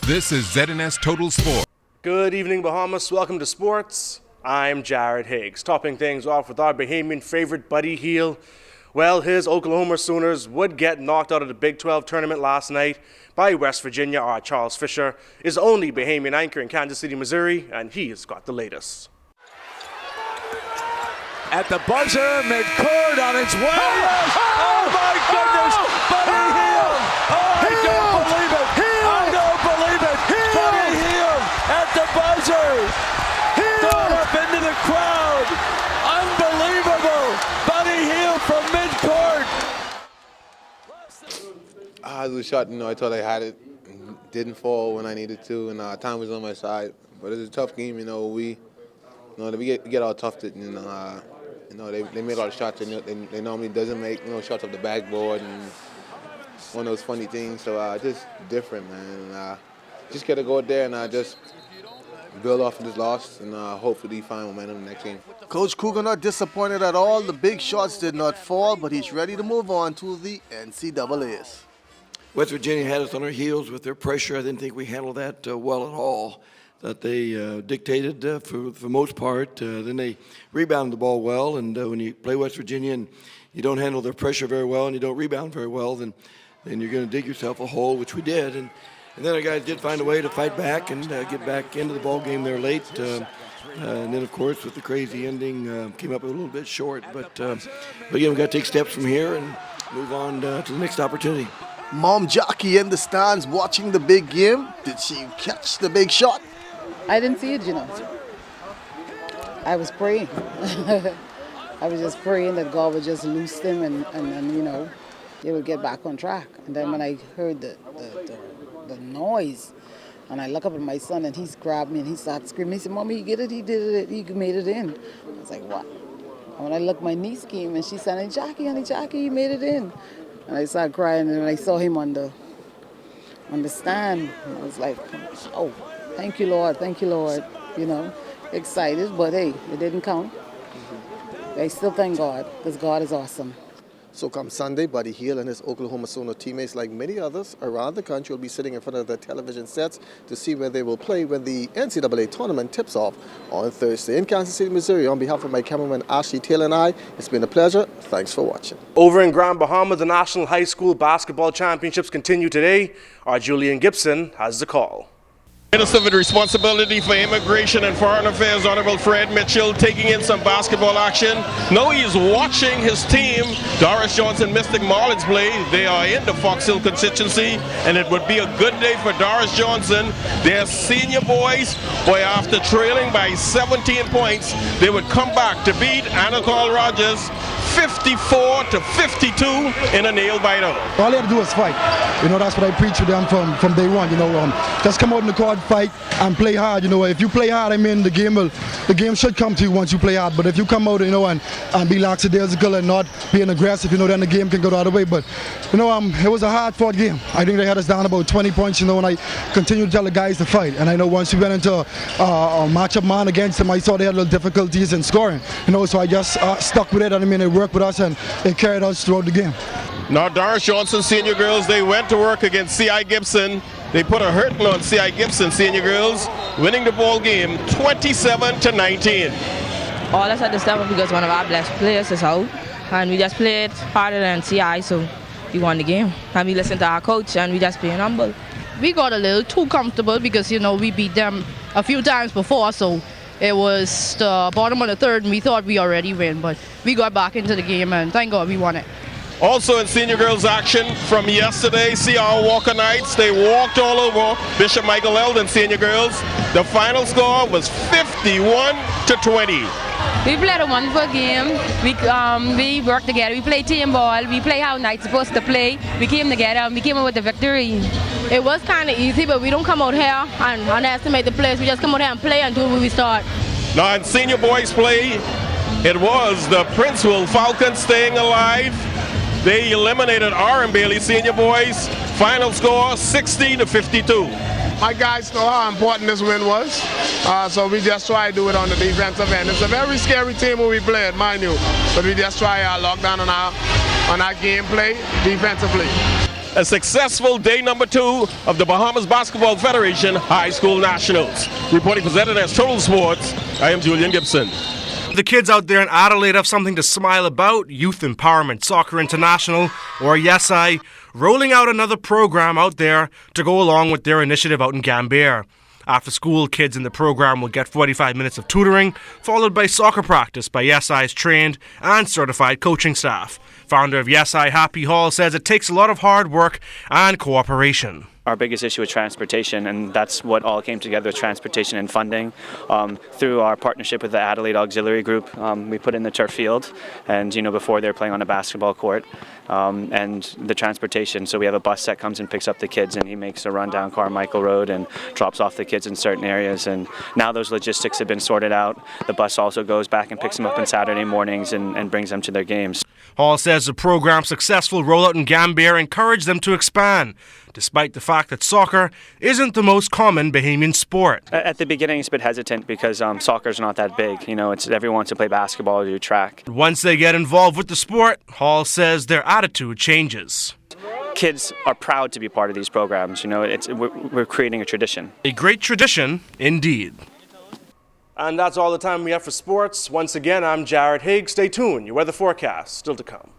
This is ZNS Total Sport. Good evening, Bahamas. Welcome to sports. I'm Jared Higgs. Topping things off with our Bahamian favorite, Buddy Hield. Well, his Oklahoma Sooners would get knocked out of the Big 12 tournament last night by West Virginia. Our Charles Fisher is only Bahamian anchor in Kansas City, Missouri, and he's got the latest. At the buzzer, McCord on its way. Oh my goodness! Buddy Hield! Oh, I don't believe it! I don't believe it! Buddy Hield at the buzzer! Thrown up into the crowd! Unbelievable! Buddy Hield from midcourt! I was shot, I thought I had it. Didn't fall when I needed to, and time was on my side. But it's a tough game, we get all tough. They make all the shots they normally doesn't make, shots off the backboard and one of those funny things. So just different, man. Just got to go out there and just build off of this loss and hopefully find momentum in the next game. Coach Cougar not disappointed at all. The big shots did not fall, but he's ready to move on to the NCAAs. West Virginia had us on our heels with their pressure. I didn't think we handled that well at all. That they dictated for the most part. Then they rebounded the ball well, and when you play West Virginia and you don't handle their pressure very well and you don't rebound very well, then you're going to dig yourself a hole, which we did. And then our guys did find a way to fight back and get back into the ball game there late. And then, of course, with the crazy ending, came up a little bit short. But again, we've got to take steps from here and move on to the next opportunity. Mom Jockey in the stands watching the big game. Did she catch the big shot? I didn't see it, I was praying. I was just praying that God would just loose them and they would get back on track. And then when I heard the noise, and I look up at my son and he's grabbed me and he started screaming. He said, "Mommy, he did it, he made it in." I was like, "What?" And when I looked, my niece came and she said, honey, Jackie, he made it in." And I started crying, and when I saw him on the stand, I was like, "Oh, thank you, Lord. Excited, but hey, it didn't count. I still thank God, because God is awesome. So come Sunday, Buddy Hield and his Oklahoma Sooner teammates, like many others around the country, will be sitting in front of their television sets to see where they will play when the NCAA tournament tips off on Thursday. In Kansas City, Missouri, on behalf of my cameraman Ashley Taylor and I, it's been a pleasure. Thanks for watching. Over in Grand Bahama, the National High School Basketball Championships continue today. Our Julian Gibson has the call. Minister with responsibility for immigration and foreign affairs, Honorable Fred Mitchell, taking in some basketball action. Now he is watching his team, Doris Johnson Mystic Marlins, play. They are in the Fox Hill constituency, and it would be a good day for Doris Johnson. Their senior boys, after trailing by 17 points, they would come back to beat Anacol Rogers 54-52 in a nail-biter. All they have to do is fight. That's what I preach to them from day one. Just come out in the court, fight, and play hard. If you play hard, the game should come to you once you play hard. But if you come out, and be lackadaisical and not being aggressive, then the game can go the other way. But it was a hard-fought game. I think they had us down about 20 points. And I continued to tell the guys to fight. And I know once we went into a matchup man against them, I saw they had a little difficulties in scoring. So I just stuck with it. And it worked with us and it carried us throughout the game. Now Doris Johnson senior girls, they went to work against C.I. Gibson. They put a hurting on C.I. Gibson senior girls, winning the ball game 27-19. All us understand because one of our best players is out, and we just played harder than C.I., so we won the game. And we listened to our coach, and we just being humble. We got a little too comfortable because we beat them a few times before, so it was the bottom of the third, and we thought we already win, but we got back into the game, and thank God we won it. Also in senior girls action from yesterday, C.R. Walker Knights, they walked all over Bishop Michael Eldon senior girls. The final score was 51-20. We played a wonderful game. We worked together. We played team ball. We play how Knights supposed to play. We came together and we came out with the victory. It was kind of easy, but we don't come out here and underestimate the players. We just come out here and play until we start. Now in senior boys play, it was the Princeville Falcons staying alive. They eliminated R.M. Bailey senior boys. Final score 60-52. My guys know how important this win was, so we just try to do it on the defensive end. It's a very scary team when we played, mind you, but we just try to lock down on our gameplay defensively. a successful day number 2 of the Bahamas Basketball Federation High School Nationals. Reporting for ZNS Total Sports, I am Julian Gibson. The kids out there in Adelaide have something to smile about. Youth Empowerment Soccer International, or YESI, rolling out another program out there to go along with their initiative out in Gambier. After school, kids in the program will get 45 minutes of tutoring, followed by soccer practice by YESI's trained and certified coaching staff. Founder of YESI, Happy Hall, says it takes a lot of hard work and cooperation. Our biggest issue is transportation, and that's what all came together with transportation and funding. Through our partnership with the Adelaide Auxiliary Group, we put in the turf field, and before they're playing on a basketball court, and the transportation. So we have a bus that comes and picks up the kids, and he makes a run down Carmichael Road and drops off the kids in certain areas. And now those logistics have been sorted out. The bus also goes back and picks them up on Saturday mornings and brings them to their games. Hall says the program's successful rollout in Gambier encouraged them to expand, despite the fact that soccer isn't the most common Bahamian sport. At the beginning, it's a bit hesitant because soccer's not that big. Everyone wants to play basketball or do track. Once they get involved with the sport, Hall says their attitude changes. Kids are proud to be part of these programs. We're creating a tradition. A great tradition, indeed. And that's all the time we have for sports. Once again, I'm Jared Higgs. Stay tuned. Your weather forecast still to come.